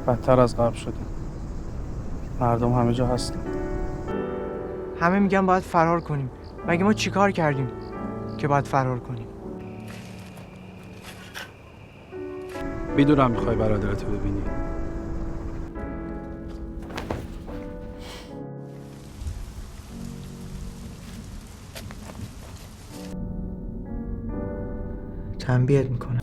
بدتر از قبل شده. مردم همه جا هستن. همه میگن باید فرار کنیم. مگه ما چیکار کردیم که باید فرار کنیم؟ میدونم میخوای برادرتو ببینی. تنبیهت میکنم.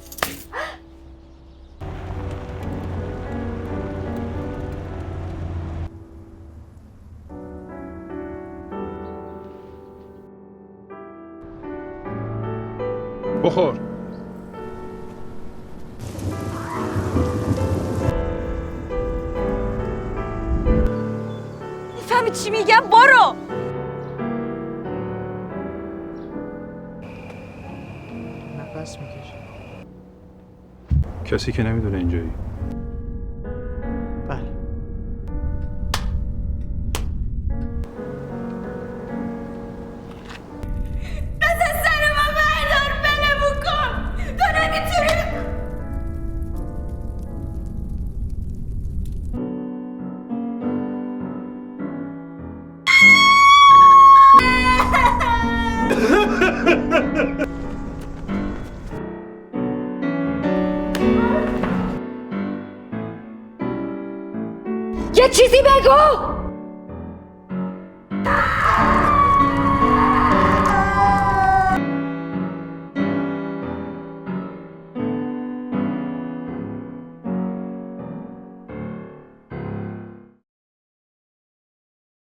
بخور. میفهمی چی میگم؟ برو. نفس میکش. کسی که نمیدونه اینجایی. بله. دست سر ما بردار، بلمون کن. تو نمیتونی. یه چیزی بگو.